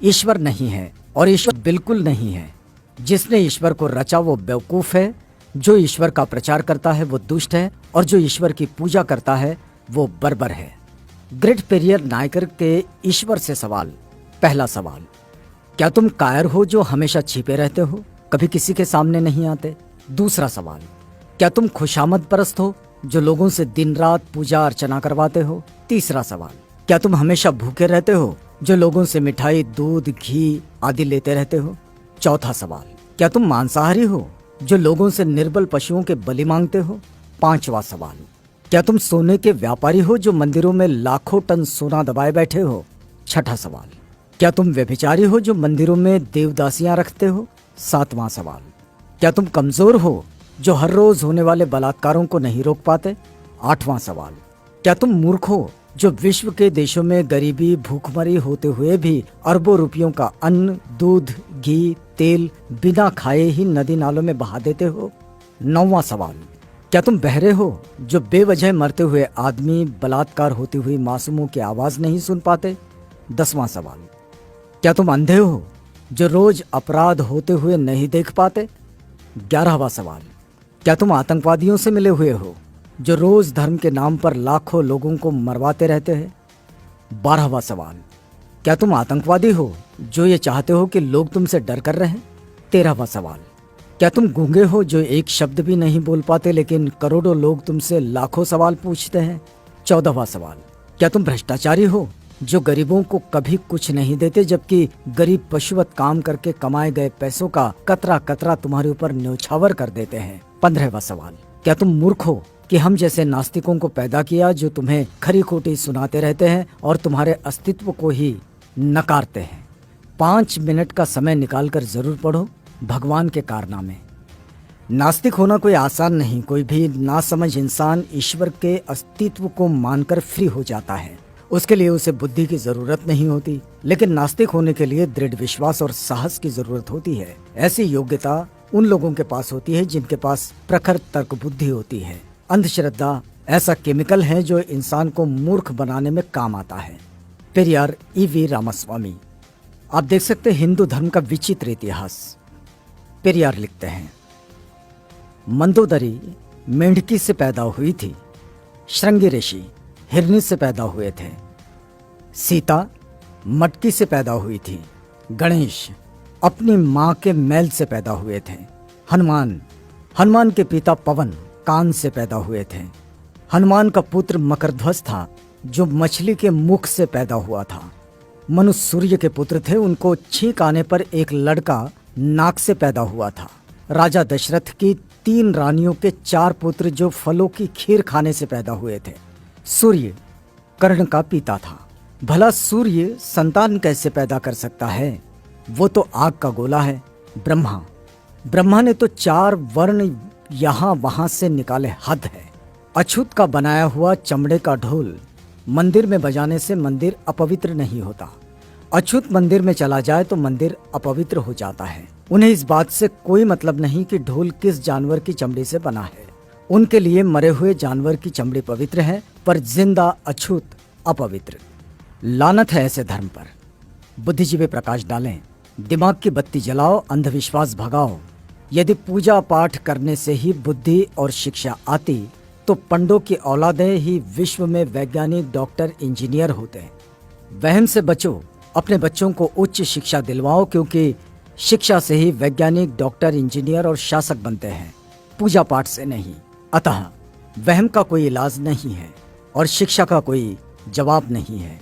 ईश्वर नहीं है और ईश्वर बिल्कुल नहीं है। जिसने ईश्वर को रचा वो बेवकूफ है, जो ईश्वर का प्रचार करता है वो दुष्ट है और जो ईश्वर की पूजा करता है वो बर्बर है। ग्रेट पेरियर नायकर के ईश्वर से सवाल। पहला सवाल, क्या तुम कायर हो जो हमेशा छिपे रहते हो, कभी किसी के सामने नहीं आते? दूसरा सवाल, क्या तुम खुशामद परस्त हो जो लोगों से दिन रात पूजा अर्चना करवाते हो? तीसरा सवाल, क्या तुम हमेशा भूखे रहते हो जो लोगों से मिठाई, दूध, घी आदि लेते रहते हो? चौथा सवाल, क्या तुम मांसाहारी हो जो लोगों से निर्बल पशुओं के बलि मांगते हो? पांचवा सवाल, क्या तुम सोने के व्यापारी हो जो मंदिरों में लाखों टन सोना दबाए बैठे हो? छठा सवाल, क्या तुम व्यभिचारी हो जो मंदिरों में देवदासियां रखते हो? सातवां सवाल, क्या तुम कमजोर हो जो हर रोज होने वाले बलात्कारों को नहीं रोक पाते? आठवां सवाल, क्या तुम मूर्ख हो जो विश्व के देशों में गरीबी, भूखमरी होते हुए भी अरबों रुपयों का अन्न, दूध, घी, तेल बिना खाए ही नदी नालों में बहा देते हो? नौवां सवाल, क्या तुम बहरे हो जो बेवजह मरते हुए आदमी, बलात्कार होती हुई मासूमों की आवाज नहीं सुन पाते? 10वां सवाल, क्या तुम अंधे हो जो रोज अपराध होते हुए नहीं देख पाते? 11वां सवाल, क्या तुम आतंकवादियों से मिले हुए हो जो रोज धर्म के नाम पर लाखों लोगों को मरवाते रहते हैं? 12वां सवाल, क्या तुम आतंकवादी हो जो ये चाहते हो कि लोग तुमसे डर कर रहें? 13वां सवाल, क्या तुम गूंगे हो जो एक शब्द भी नहीं बोल पाते लेकिन करोड़ों लोग तुमसे लाखों सवाल पूछते हैं? 14वां सवाल, क्या तुम भ्रष्टाचारी हो जो गरीबों को कभी कुछ नहीं देते जबकि गरीब पशुवत काम करके कमाए गए पैसों का कतरा कतरा तुम्हारे ऊपर न्योछावर कर देते हैं? 15वां सवाल, क्या तुम मूर्ख हो कि हम जैसे नास्तिकों को पैदा किया जो तुम्हें खरी खोटी सुनाते रहते हैं और तुम्हारे अस्तित्व को ही नकारते हैं? 5 मिनट का समय निकालकर जरूर पढ़ो भगवान के कारनामे। नास्तिक होना कोई आसान नहीं। कोई भी नासमझ इंसान ईश्वर के अस्तित्व को मानकर फ्री हो जाता है। उसके लिए उसे बुद्धि की जरूरत नहीं होती, लेकिन नास्तिक होने के लिए दृढ़ विश्वास और साहस की जरूरत होती है। ऐसी योग्यता उन लोगों के पास होती है जिनके पास प्रखर तर्क बुद्धि होती है। अंधश्रद्धा ऐसा केमिकल है जो इंसान को मूर्ख बनाने में काम आता है। पेरियार E.V. रामास्वामी। आप देख सकते हैं हिंदू धर्म का विचित्र इतिहास। पेरियार लिखते हैं, मंदोदरी मेंढकी से पैदा हुई थी, श्रृंगी ऋषि हिरनी से पैदा हुए थे, सीता मटकी से पैदा हुई थी, गणेश अपनी मां के मैल से पैदा हुए थे, हनुमान के पिता पवन कान से पैदा हुए थे, हनुमान का पुत्र मकरध्वज था जो मछली के मुख से पैदा हुआ था, मनु सूर्य के पुत्र थे, उनको छींक आने पर एक लड़का नाक से पैदा हुआ था, राजा दशरथ की 3 रानियों के 4 पुत्र जो फलों की खीर खाने से पैदा हुए थे, सूर्य कर्ण का पिता था। भला सूर्य संतान कैसे पैदा कर सकता है? वो तो आग का गोला है। ब्रह्मा ने तो 4 वर्ण यहाँ वहां से निकाले, हद है। अछूत का बनाया हुआ चमड़े का ढोल मंदिर में बजाने से मंदिर अपवित्र नहीं होता। अछूत मंदिर में चला जाए तो मंदिर अपवित्र हो जाता है। उन्हें इस बात से कोई मतलब नहीं कि ढोल किस जानवर की चमड़ी से बना है। उनके लिए मरे हुए जानवर की चमड़ी पवित्र है पर जिंदा अछूत अपवित्र। लानत है ऐसे धर्म पर। बुद्धिजीवी प्रकाश डालें, दिमाग की बत्ती जलाओ, अंधविश्वास भगाओ। यदि पूजा पाठ करने से ही बुद्धि और शिक्षा आती तो पंडों की औलादें ही विश्व में वैज्ञानिक, डॉक्टर, इंजीनियर होते। वहम से बचो, अपने बच्चों को उच्च शिक्षा दिलवाओ, क्योंकि शिक्षा से ही वैज्ञानिक, डॉक्टर, इंजीनियर और शासक बनते हैं, पूजा पाठ से नहीं। अतः वहम का कोई इलाज नहीं है और शिक्षा का कोई जवाब नहीं है।